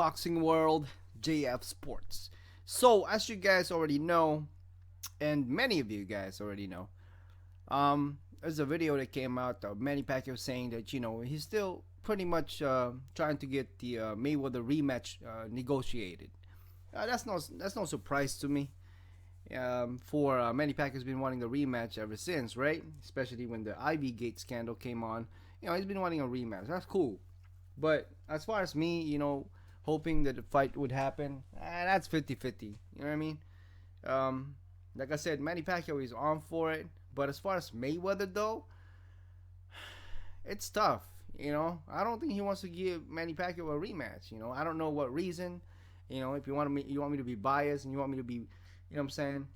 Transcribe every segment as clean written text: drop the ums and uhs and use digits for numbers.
boxing world, JF Sports. So, as you guys already know, and many of you guys already know, there's a video that came out of Manny Pacquiao saying that he's still pretty much trying to get the Mayweather rematch negotiated. That's no surprise to me. For Manny Pacquiao's been wanting the rematch ever since, right? Especially when the Ivy Gate scandal came on. He's been wanting a rematch. That's cool. But as far as me, hoping that the fight would happen, that's 50-50. You know what I mean? Like I said, Manny Pacquiao is on for it. But as far as Mayweather, though, it's tough. I don't think he wants to give Manny Pacquiao a rematch. I don't know what reason. If you want me to be biased and you want me to be, what I'm saying,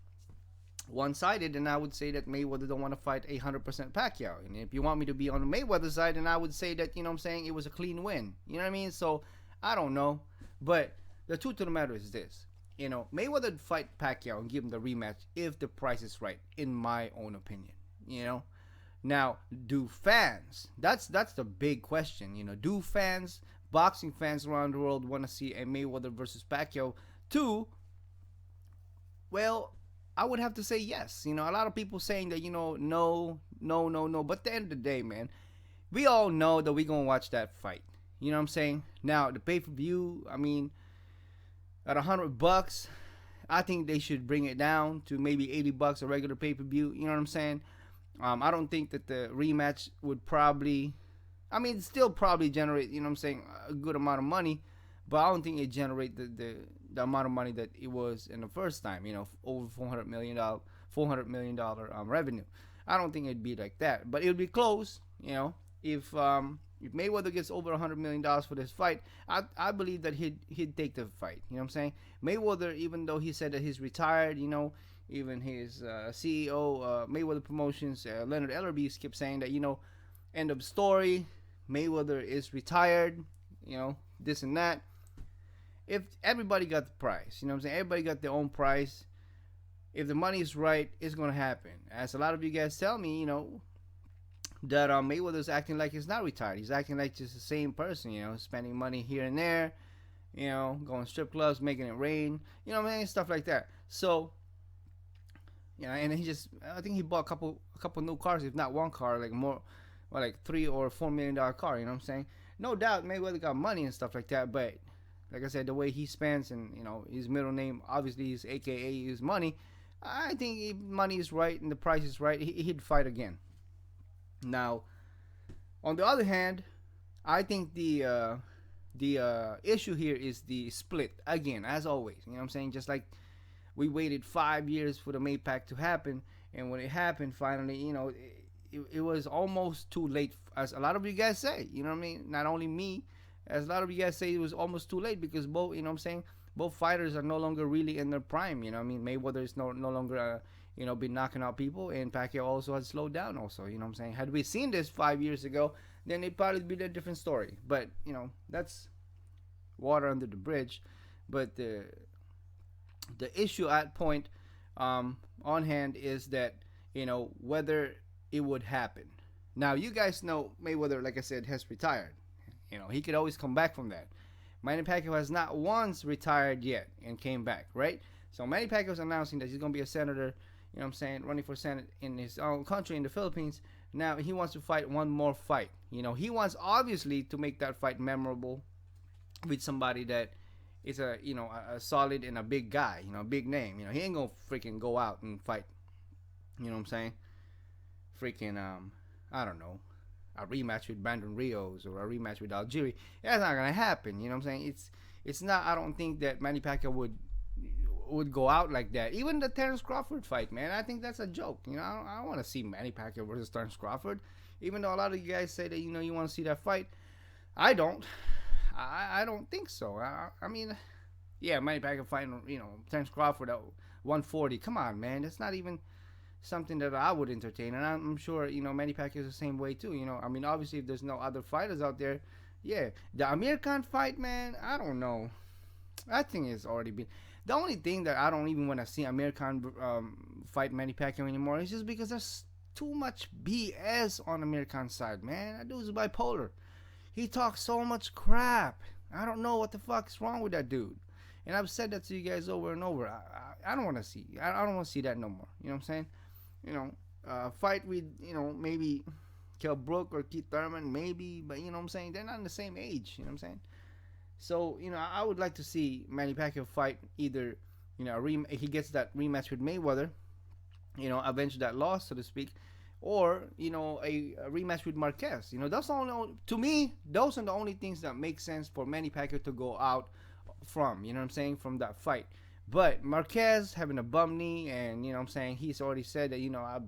one-sided, then I would say that Mayweather don't want to fight 100% Pacquiao. And if you want me to be on the Mayweather side, then I would say that, what I'm saying, it was a clean win. You know what I mean? So, I don't know. But the truth of the matter is this. Mayweather would fight Pacquiao and give him the rematch if the price is right, in my own opinion. Now, do fans, that's the big question, do fans, boxing fans around the world want to see a Mayweather versus Pacquiao too? Well, I would have to say yes. A lot of people saying that, no. But at the end of the day, man, we all know that we're going to watch that fight. You know what I'm saying? Now, the pay-per-view, I mean, at $100, I think they should bring it down to maybe $80 a regular pay-per-view. You know what I'm saying? I don't think that the rematch would probably, still probably generate, a good amount of money, but I don't think it generate the amount of money that it was in the first time, over $400 million revenue. I don't think it'd be like that, but it would be close, if Mayweather gets over $100 million for this fight, I believe that he'd take the fight. You know what I'm saying? Mayweather, even though he said that he's retired, even his CEO, Mayweather Promotions, Leonard Ellerby, kept saying that, end of story, Mayweather is retired, this and that. If everybody got the price, you know what I'm saying? Everybody got their own price. If the money is right, it's going to happen. As a lot of you guys tell me, that Mayweather's acting like he's not retired. He's acting like just the same person, spending money here and there, going strip clubs, making it rain, stuff like that. So, and I think he bought a couple new cars, if not one car, like more, like $3 or $4 million car. You know what I'm saying? No doubt Mayweather got money and stuff like that, but like I said, the way he spends and his middle name, obviously his AKA his money. I think if money is right and the price is right, he'd fight again. Now, on the other hand, I think the issue here is the split again, as always. You know what I'm saying? Just like we waited 5 years for the Maypac to happen, and when it happened, finally, it was almost too late, as a lot of you guys say. You know what I mean? Not only me, as a lot of you guys say, it was almost too late because both, both fighters are no longer really in their prime. Mayweather is no longer, been knocking out people, and Pacquiao also has slowed down also. You know what I'm saying? Had we seen this 5 years ago, then it'd probably be a different story. But, that's water under the bridge. But the issue at point on hand is that, whether it would happen. Now, you guys know Mayweather, like I said, has retired. He could always come back from that. Manny Pacquiao has not once retired yet and came back, right? So Manny Pacquiao is announcing that he's going to be a senator, running for Senate in his own country, in the Philippines. Now, he wants to fight one more fight. He wants, obviously, to make that fight memorable with somebody that is a solid and a big guy, a big name. He ain't going to freaking go out and fight, you know what I'm saying? Freaking, I don't know, a rematch with Brandon Rios or a rematch with Algieri. That's not gonna happen. You know what I'm saying? It's not. I don't think that Manny Pacquiao would go out like that. Even the Terence Crawford fight, man, I think that's a joke. I don't want to see Manny Pacquiao versus Terence Crawford. Even though a lot of you guys say that you want to see that fight, I don't. I don't think so. I mean, yeah, Manny Pacquiao fighting Terence Crawford at 140. Come on, man, that's not even something that I would entertain, and I'm sure Manny Pacquiao is the same way too. Obviously, if there's no other fighters out there, yeah, the Amir Khan fight, man, I don't know. That thing has already been. The only thing that I don't even want to see Amir Khan fight Manny Pacquiao anymore is just because there's too much BS on Amir Khan's side, man. That dude's bipolar. He talks so much crap. I don't know what the fuck's wrong with that dude. And I've said that to you guys over and over. I don't want to see. I don't want to see that no more. You know what I'm saying? You know, fight with, maybe Kell Brook or Keith Thurman, maybe, but you know what I'm saying? They're not in the same age. You know what I'm saying? So, I would like to see Manny Pacquiao fight either, he gets that rematch with Mayweather, avenge that loss, so to speak, or, a rematch with Marquez. That's the only, to me, those are the only things that make sense for Manny Pacquiao to go out from, you know what I'm saying, from that fight. But Marquez having a bum knee, and, what I'm saying, he's already said that, I've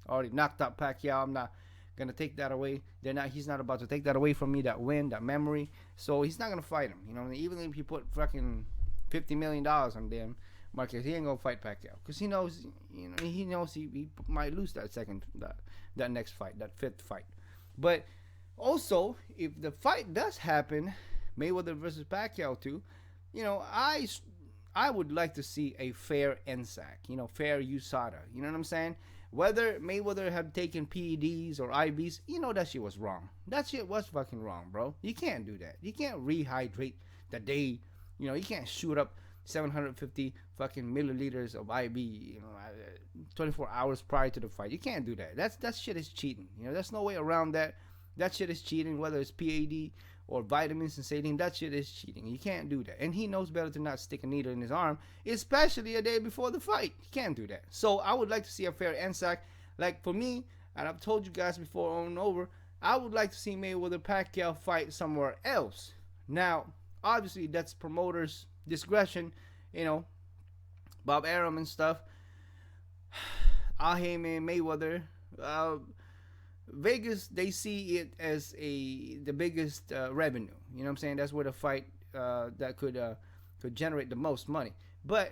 already knocked out Pacquiao. I'm not gonna take that away. He's not about to take that away from me. That win, that memory. So he's not gonna fight him. Even if you put fucking $50 million on them, Marquez, he ain't gonna fight Pacquiao because he knows. He knows he might lose that next fight, that fifth fight. But also, if the fight does happen, Mayweather versus Pacquiao too, I would like to see a fair NSAC. Fair USADA. You know what I'm saying? Whether Mayweather had taken PEDs or IVs, that shit was wrong. That shit was fucking wrong, bro. You can't do that. You can't rehydrate the day. You can't shoot up 750 fucking milliliters of IV, 24 hours prior to the fight. You can't do that. That shit is cheating. There's no way around that. That shit is cheating, whether it's PAD or vitamins and saline. That shit is cheating. You can't do that. And he knows better to not stick a needle in his arm, especially a day before the fight. He can't do that. So I would like to see a fair NSAC. Like for me, and I've told you guys before over and over, I would like to see Mayweather Pacquiao fight somewhere else. Now, obviously, that's promoters' discretion. Bob Arum and stuff. Al Heyman, Mayweather. Vegas, they see it as the biggest revenue. You know what I'm saying? That's where the fight that could generate the most money. But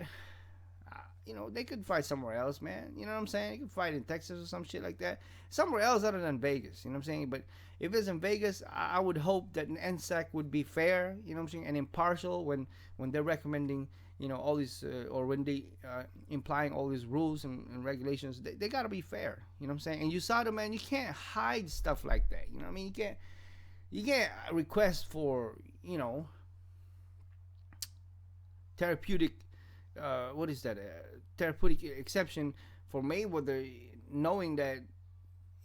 they could fight somewhere else, man. You know what I'm saying? They could fight in Texas or some shit like that. Somewhere else other than Vegas. You know what I'm saying? But if it's in Vegas, I would hope that an NSAC would be fair. You know what I'm saying? And impartial when they're recommending. All these, or when they implying all these rules and regulations, they gotta be fair. You know what I'm saying? And USADA, man, you can't hide stuff like that. You know what I mean? You can't request for, therapeutic, what is that? Therapeutic exception for Mayweather, knowing that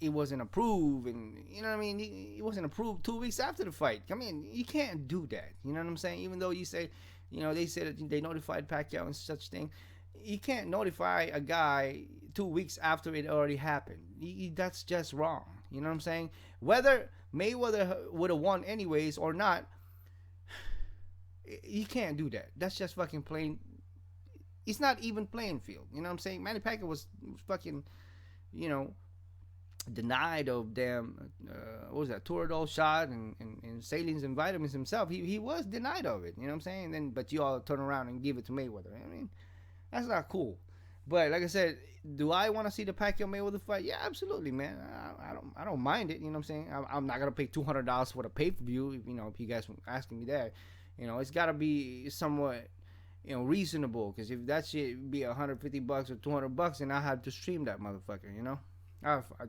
it wasn't approved, and you know what I mean? It wasn't approved 2 weeks after the fight. I mean, you can't do that. You know what I'm saying? Even though you say, they said that they notified Pacquiao and such thing. You can't notify a guy 2 weeks after it already happened. That's just wrong. You know what I'm saying? Whether Mayweather would have won anyways or not, you can't do that. That's just fucking plain. It's not even playing field. You know what I'm saying? Manny Pacquiao was fucking, denied of them, what was that, Toradol shot and salines and vitamins himself. He was denied of it, you know what I'm saying? Then, but you all turn around and give it to Mayweather. I mean, that's not cool. But like I said, do I want to see the Pacquiao Mayweather fight? Yeah, absolutely, man. I don't mind it. You know what I'm saying? I'm not gonna pay $200 for the pay per view. If you guys were asking me that, it's gotta be somewhat, reasonable. Because if that shit be $150 or $200, then I have to stream that motherfucker.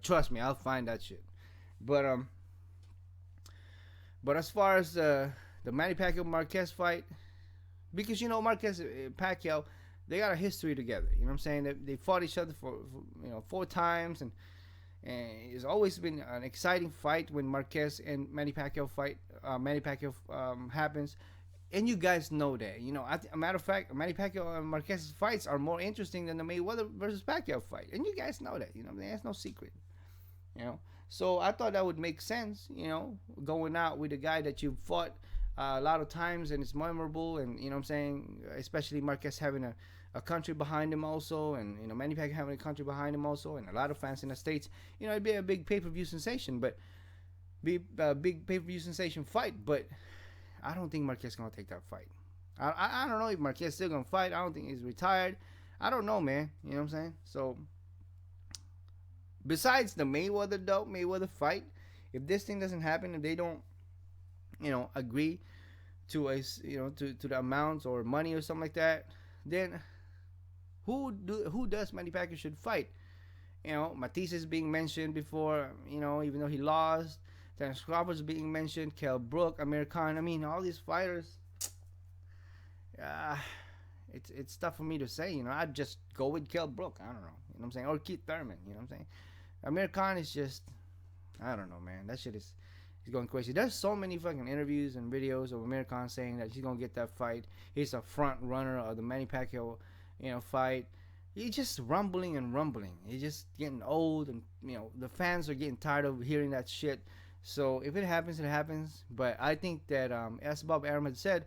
Trust me, I'll find that shit. But as far as the Manny Pacquiao Marquez fight, because Marquez Pacquiao, they got a history together. You know what I'm saying? They fought each other for 4 times, and it's always been an exciting fight when Marquez and Manny Pacquiao fight. Manny Pacquiao happens. And you guys know that. A matter of fact, Manny Pacquiao and Marquez's fights are more interesting than the Mayweather versus Pacquiao fight. And you guys know that. That's no secret. So I thought that would make sense, going out with a guy that you fought a lot of times and it's memorable. And, what I'm saying, especially Marquez having a country behind him also. And, Manny Pacquiao having a country behind him also. And a lot of fans in the States. It'd be a big pay-per-view sensation. But be a big pay-per-view sensation fight. But I don't think Marquez is going to take that fight. I don't know if Marquez is still going to fight. I don't think he's retired. I don't know, man. You know what I'm saying? So, besides the Mayweather fight, if this thing doesn't happen, if they don't, agree to to the amounts or money or something like that, then who does Manny Pacquiao should fight? Matisse is being mentioned before, even though he lost. Terence Crawford's being mentioned, Kell Brook, Amir Khan. I mean, all these fighters. Uh, it's tough for me to say. I'd just go with Kell Brook. I don't know. You know what I'm saying? Or Keith Thurman. You know what I'm saying? Amir Khan is just, I don't know, man. That shit is, he's going crazy. There's so many fucking interviews and videos of Amir Khan saying that he's gonna get that fight. He's a front runner of the Manny Pacquiao, fight. He's just rumbling and rumbling. He's just getting old, and the fans are getting tired of hearing that shit. So if it happens, it happens. But I think that, as Bob Arum said,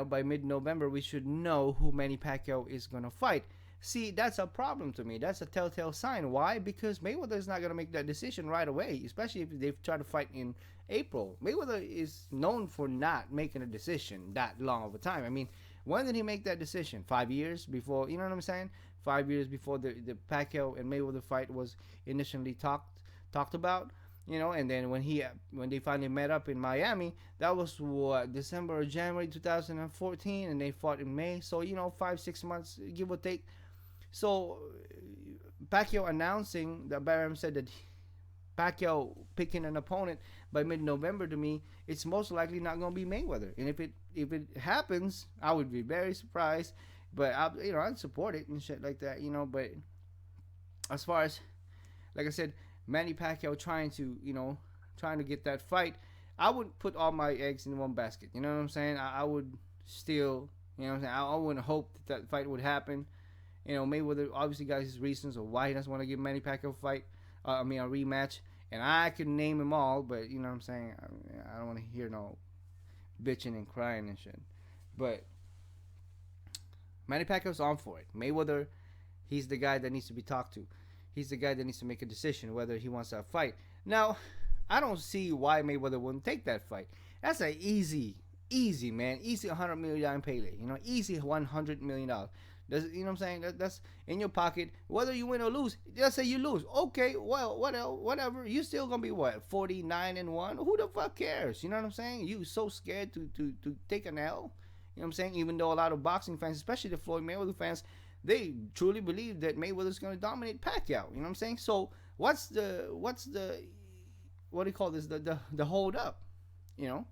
by mid-November we should know who Manny Pacquiao is gonna fight. See, that's a problem to me. That's a telltale sign. Why? Because Mayweather is not going to make that decision right away, especially if they've tried to fight in April. Mayweather is known for not making a decision that long of a time. I mean, when did he make that decision? 5 years before, you know what I'm saying? 5 years before the Pacquiao and Mayweather fight was initially talked about. And then when they finally met up in Miami, that was what, December or January 2014, and they fought in May. So 5-6 months, give or take. So, Pacquiao announcing that Barham said that Pacquiao picking an opponent by mid-November, to me, it's most likely not going to be Mayweather. And if it happens, I would be very surprised. But I'd support it and shit like that. But as far as, like I said, Manny Pacquiao trying to get that fight, I would put all my eggs in one basket. You know what I'm saying? I would still, I wouldn't hope that fight would happen. Mayweather obviously got his reasons of why he doesn't want to give Manny Pacquiao a fight. A rematch. And I could name them all, but you know what I'm saying? I don't want to hear no bitching and crying and shit. But Manny Pacquiao's on for it. Mayweather, he's the guy that needs to be talked to. He's the guy that needs to make a decision whether he wants that fight. Now, I don't see why Mayweather wouldn't take that fight. That's an easy, man. Easy $100 million payday. Easy $100 million. You know what I'm saying? That's in your pocket. Whether you win or lose, let's say you lose. Okay, well, whatever. You still gonna be what, 49-1? Who the fuck cares? You know what I'm saying? You so scared to take an L. You know what I'm saying? Even though a lot of boxing fans, especially the Floyd Mayweather fans, they truly believe that Mayweather's gonna dominate Pacquiao. You know what I'm saying? So what's the what do you call this? The hold up? $100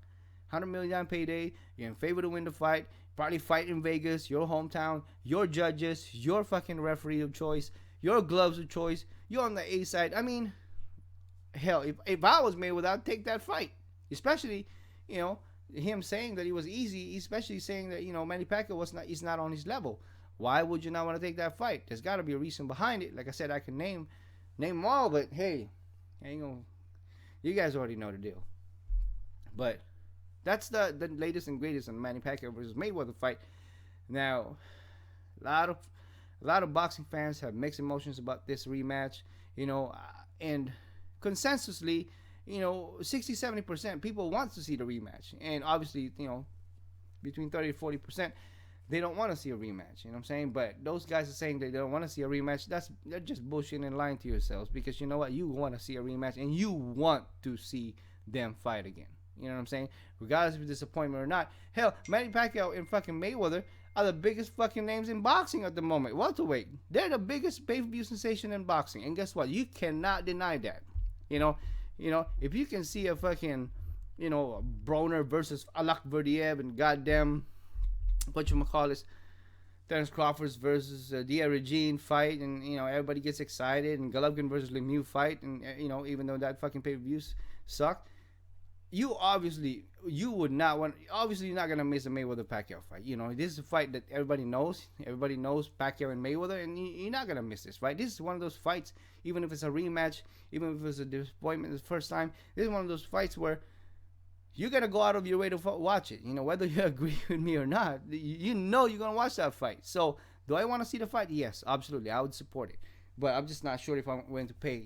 million payday. You're in favor to win the fight. Probably fight in Vegas, your hometown, your judges, your fucking referee of choice, your gloves of choice. You're on the A side. I mean, hell, if I was Mayweather, I'd take that fight. Especially, him saying that he was easy, especially saying that, Manny Pacquiao is not on his level. Why would you not want to take that fight? There's got to be a reason behind it. Like I said, I can name them all, but hey, you guys already know the deal. But that's the latest and greatest on Manny Pacquiao versus Mayweather fight. Now, a lot of boxing fans have mixed emotions about this rematch, and consensusly, 60-70% people want to see the rematch, and obviously, between 30 to 40%, they don't want to see a rematch. You know what I'm saying? But those guys are saying that they don't want to see a rematch. They're just bullshitting and lying to yourselves, because you know what? You want to see a rematch, and you want to see them fight again. You know what I'm saying? Regardless of disappointment or not. Hell, Manny Pacquiao and fucking Mayweather are the biggest fucking names in boxing at the moment. Welterweight. They're the biggest pay-per-view sensation in boxing. And guess what? You cannot deny that. If you can see a fucking, Broner versus Alak Verdiev and goddamn, Terence Crawford versus Dia Regine fight, and, everybody gets excited, and Golovkin versus Lemieux fight, and, even though that fucking pay-per-views sucked, you would not want. Obviously, you're not gonna miss a Mayweather Pacquiao fight. This is a fight that everybody knows. Everybody knows Pacquiao and Mayweather, and you're not gonna miss this, right? This is one of those fights. Even if it's a rematch, even if it's a disappointment the first time, this is one of those fights where you're gonna go out of your way to watch it. Whether you agree with me or not, you're gonna watch that fight. So, do I want to see the fight? Yes, absolutely. I would support it. But I'm just not sure if I'm going to pay,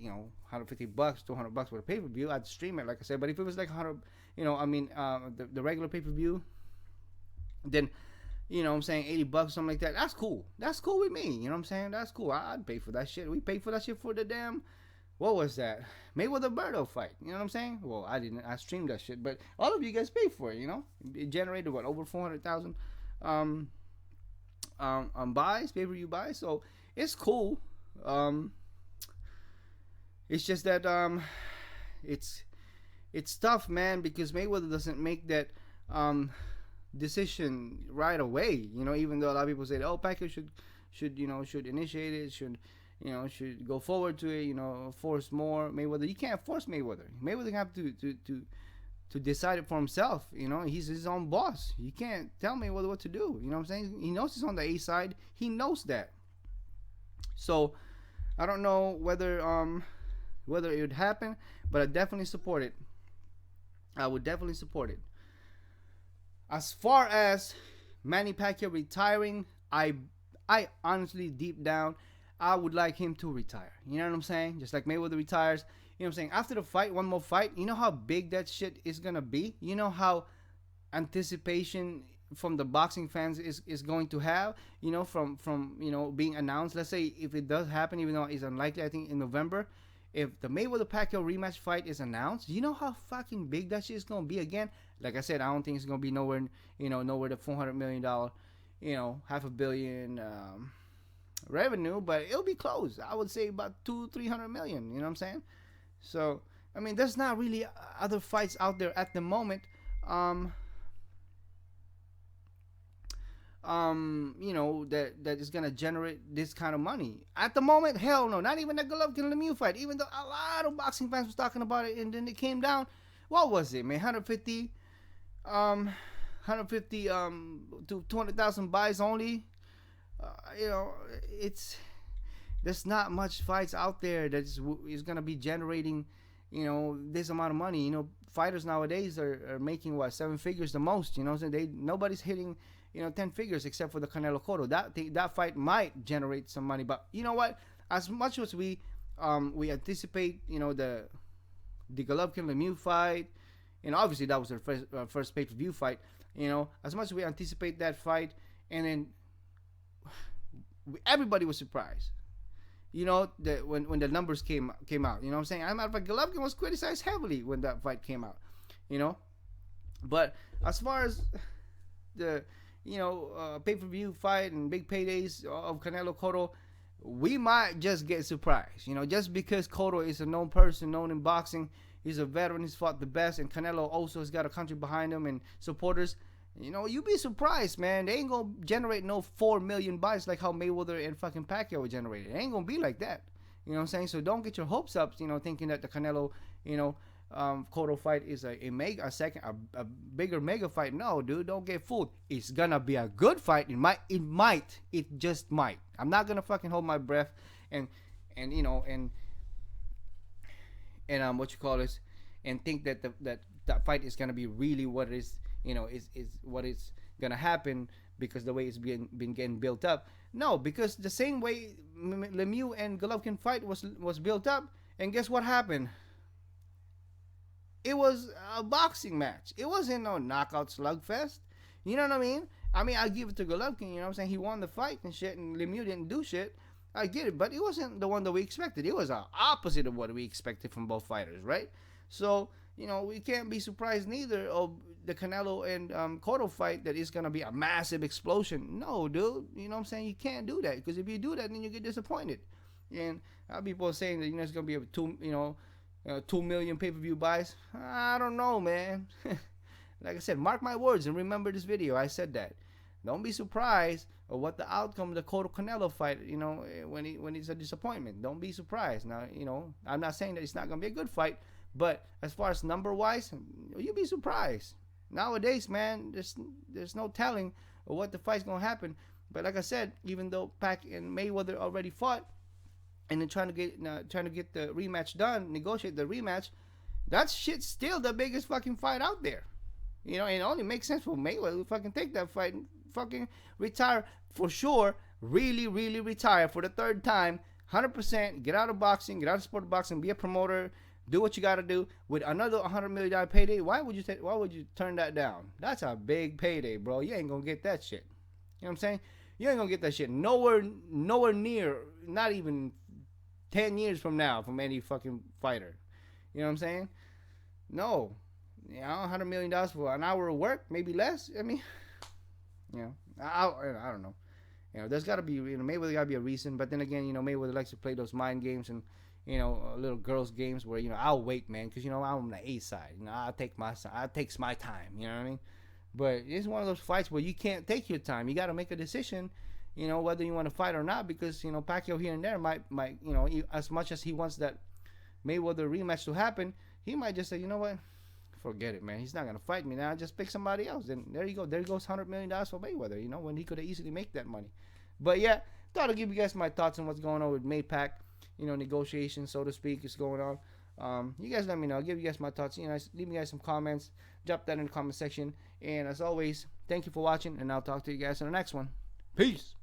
$150, $200 for a pay-per-view. I'd stream it, like I said. But if it was like 100, the regular pay-per-view, then, I'm saying $80, something like that. That's cool. That's cool with me. You know what I'm saying? That's cool. I'd pay for that shit. We paid for that shit for the damn, what was that? Mayweather Berto fight. You know what I'm saying? Well, I didn't. I streamed that shit. But all of you guys paid for it, It generated, what, over 400,000 buys, pay-per-view buys. So, it's cool. It's just that it's it's tough, man, because Mayweather doesn't make that um, decision right away. Even though a lot of people say, "Oh, Pacquiao should initiate it, should go forward to it, force more Mayweather." You can't force Mayweather. Mayweather have to decide it for himself. He's his own boss. You can't tell Mayweather what to do. You know what I'm saying? He knows he's on the A side. He knows that. So I don't know whether it would happen, but I definitely support it. I would definitely support it. As far as Manny Pacquiao retiring, I honestly, deep down, I would like him to retire. You know what I'm saying? Just like Mayweather retires. You know what I'm saying? After the fight, one more fight, you know how big that shit is gonna be? You know how anticipation from the boxing fans is going to have, from being announced. Let's say if it does happen, even though it's unlikely, I think in November, if the Mayweather Pacquiao rematch fight is announced, you know how fucking big that shit is gonna be again. Like I said, I don't think it's gonna be nowhere, nowhere the $400 million, half a billion revenue, but it'll be close. I would say about 200-300 million. You know what I'm saying? So I mean, there's not really other fights out there at the moment. That is gonna generate this kind of money at the moment. Hell no, not even the Golovkin Lemieux fight. Even though a lot of boxing fans was talking about it, and then it came down. What was it, man? 150 to 200,000 buys only. It's there's not much fights out there that is gonna be generating, this amount of money. Fighters nowadays are making what, 7 figures the most. So nobody's hitting 10 figures except for the Canelo Cotto. That fight might generate some money, but you know what? As much as we anticipate, the Golovkin Lemieux fight, obviously that was their first pay-per-view fight. As much as we anticipate that fight, and then everybody was surprised. That when the numbers came out. You know what I'm saying? As a matter of fact, Golovkin was criticized heavily when that fight came out. But as far as the pay-per-view fight and big paydays of Canelo Cotto, we might just get surprised. Just because Cotto is a known person, known in boxing, he's a veteran, he's fought the best, and Canelo also has got a country behind him and supporters. You'd be surprised, man. They ain't gonna generate no 4 million buys like how Mayweather and fucking Pacquiao would generate. It ain't gonna be like that. You know what I'm saying? So don't get your hopes up, thinking that the Canelo, Cotto fight is a bigger mega fight. No, dude, don't get fooled. It's gonna be a good fight. It just might. I'm not gonna fucking hold my breath and what you call this, and think that that fight is gonna be really what it is. Is what is gonna happen because the way it's been getting built up. No, because the same way Lemieux and Golovkin fight was built up, and guess what happened? It was a boxing match. It wasn't no knockout slugfest. You know what I mean? I give it to Golovkin. You know what I'm saying? He won the fight and shit, and Lemieux didn't do shit. I get it, but it wasn't the one that we expected. It was the opposite of what we expected from both fighters, right? So we can't be surprised neither of the Canelo and Cotto fight that is going to be a massive explosion. No, dude. You know what I'm saying? You can't do that, because if you do that, then you get disappointed. And people are saying that, it's going to be 2 million pay-per-view buys. I don't know, man. Like I said, mark my words and remember this video. I said that. Don't be surprised of what the outcome of the Cotto Canelo fight, when it's a disappointment. Don't be surprised. Now, I'm not saying that it's not going to be a good fight, but as far as number-wise, you'll be surprised. Nowadays, man, there's no telling of what the fight's going to happen. But like I said, even though Pac and Mayweather already fought, and then trying to get the rematch done, negotiate the rematch, that shit's still the biggest fucking fight out there. And it only makes sense for Mayweather to fucking take that fight and fucking retire for sure. Really, really retire for the third time. 100%. Get out of boxing. Get out of sport boxing. Be a promoter. Do what you got to do with another $100 million payday. Why would you turn that down? That's a big payday, bro. You ain't gonna get that shit. You know what I'm saying? You ain't gonna get that shit nowhere near, not even 10 years from now, from any fucking fighter. You know what I'm saying? No. $100 million for an hour of work, maybe less. I don't know. There's got to be, Mayweather got to be a reason. But then again, Mayweather likes to play those mind games and, little girls games where I'll wait, man, because I'm on the A side. I'll take my side. I takes my time. You know what I mean? But it's one of those fights where you can't take your time. You got to make a decision, whether you want to fight or not, because Pacquiao here and there might as much as he wants that Mayweather rematch to happen, he might just say, you know what, forget it, man. He's not gonna fight me now. Just pick somebody else. And there you go. There goes $100 million for Mayweather. When he could have easily make that money. But yeah, thought I'd give you guys my thoughts on what's going on with Maypac. Negotiations, so to speak, is going on. You guys let me know. I'll give you guys my thoughts. Leave me guys some comments. Drop that in the comment section. And as always, thank you for watching, and I'll talk to you guys in the next one. Peace.